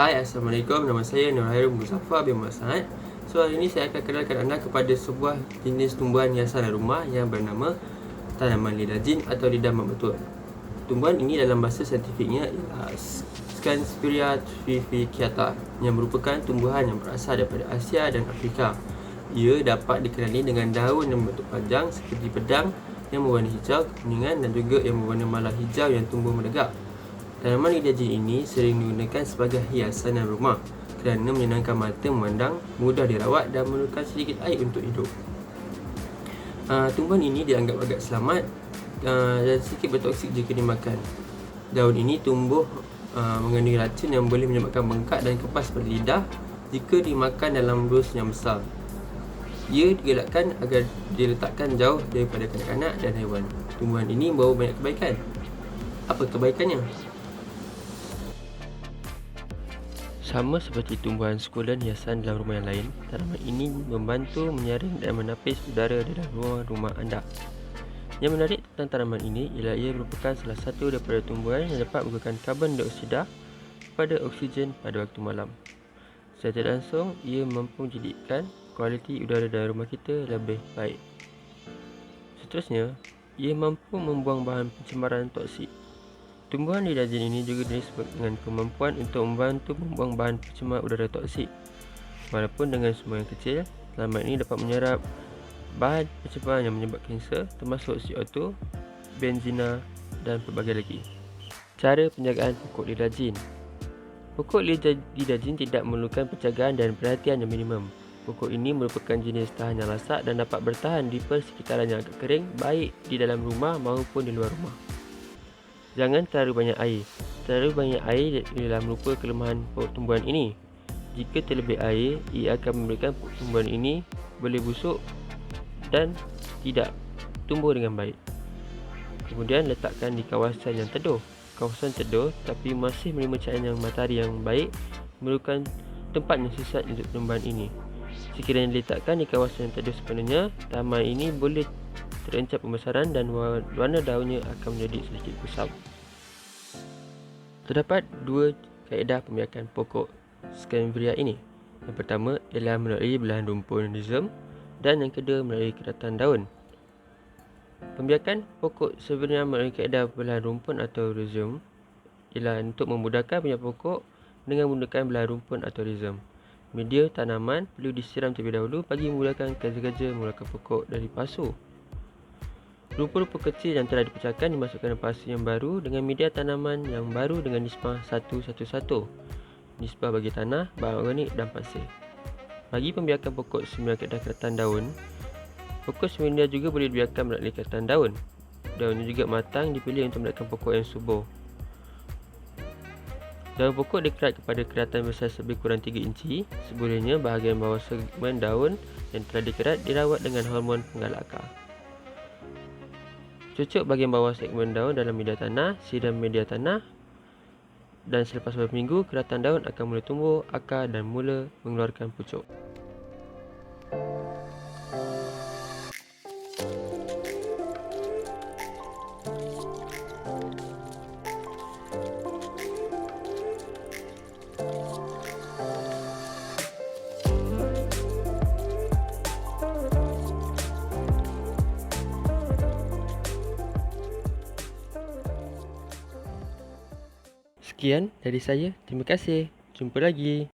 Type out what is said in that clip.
Hai, Assalamualaikum. Nama saya Nur Hairul Muzaffar bin Muhammad. So, hari ini saya akan kenalkan anda kepada sebuah jenis tumbuhan hiasan rumah yang bernama tanaman lidah jin atau lidah mak mertua. Tumbuhan ini dalam bahasa saintifiknya ialah Scansperia trifoliata yang merupakan tumbuhan yang berasal daripada Asia dan Afrika. Ia dapat dikenali dengan daun yang berbentuk panjang seperti pedang yang berwarna hijau, kekuningan dan juga yang berwarna malah hijau yang tumbuh menegak. Tanaman lidah jin ini sering digunakan sebagai hiasan dalam rumah kerana menyenangkan mata memandang, mudah dirawat dan memerlukan sedikit air untuk hidup. Tumbuhan ini dianggap agak selamat dan sedikit bertoksik jika dimakan. Daun ini tumbuh mengandungi racun yang boleh menyebabkan bengkak dan kepas pada lidah jika dimakan dalam dos yang besar. Ia digalakkan agar diletakkan jauh daripada kanak-kanak dan haiwan. Tumbuhan ini membawa banyak kebaikan. Apa kebaikannya? Sama seperti tumbuhan sukulen hiasan dalam rumah yang lain, tanaman ini membantu menyaring dan menapis udara di dalam rumah anda. Yang menarik tentang tanaman ini ialah ia merupakan salah satu daripada tumbuhan yang dapat menggunakan karbon dioksida kepada oksigen pada waktu malam. Secara tidak langsung, ia mampu menjadikan kualiti udara dalam rumah kita lebih baik. Seterusnya, ia mampu membuang bahan pencemaran toksik. Tumbuhan lidah jin ini juga disebut dengan kemampuan untuk membantu membuang bahan pencemar udara toksik. Walaupun dengan semua yang kecil, tanaman ini dapat menyerap bahan pencemar yang menyebabkan kanser termasuk CO2, benzina dan pelbagai lagi. Cara penjagaan pokok lidah jin. Pokok lidah jin tidak memerlukan penjagaan dan perhatian yang minimum. Pokok ini merupakan jenis tahan yang lasak dan dapat bertahan di persekitaran yang agak kering, baik di dalam rumah maupun di luar rumah. Jangan terlalu banyak air. Terlalu banyak air ialah merupakan kelemahan tumbuhan ini. Jika terlebih air, ia akan memberikan tumbuhan ini boleh busuk dan tidak tumbuh dengan baik. Kemudian letakkan di kawasan yang teduh. Kawasan teduh tapi masih menerima cahaya matahari yang baik merupakan tempat yang sesat untuk tumbuhan ini. Sekiranya diletakkan di kawasan yang teduh sepenuhnya, tanaman ini boleh terancam pembesaran dan warna daunnya akan menjadi sedikit kusam. Terdapat dua kaedah pembiakan pokok Scansperia ini. Yang pertama ialah melalui belahan rumpun rhizom dan yang kedua melalui keratan daun. Pembiakan pokok sebenarnya melalui kaedah belahan rumpun atau rhizom ialah untuk memudahkan pembiakan pokok dengan menggunakan belahan rumpun atau rhizom. Media tanaman perlu disiram terlebih dahulu bagi memudahkan kerja-kerja mengeluarkan pokok dari pasu. Rumpun-rumpun kecil yang telah dipecahkan dimasukkan dalam pasu yang baru dengan media tanaman yang baru dengan nisbah 1:1:1. Nisbah bagi tanah, bahan organik dan pasir. Bagi pembiakan pokok semula keratan daun, pokok semula juga boleh dibiarkan melalui keratan daun. Daunnya juga matang dipilih untuk mendapatkan pokok yang subur. Daun pokok dikerat kepada keratan besar lebih kurang 3 inci. Sebolehnya bahagian bawah segmen daun yang telah dikerat dirawat dengan hormon penggalak akar. Cucuk bahagian bawah segmen daun dalam media tanah, siram media tanah dan selepas beberapa minggu, keratan daun akan mula tumbuh akar dan mula mengeluarkan pucuk. Sekian dari saya. Terima kasih. Jumpa lagi.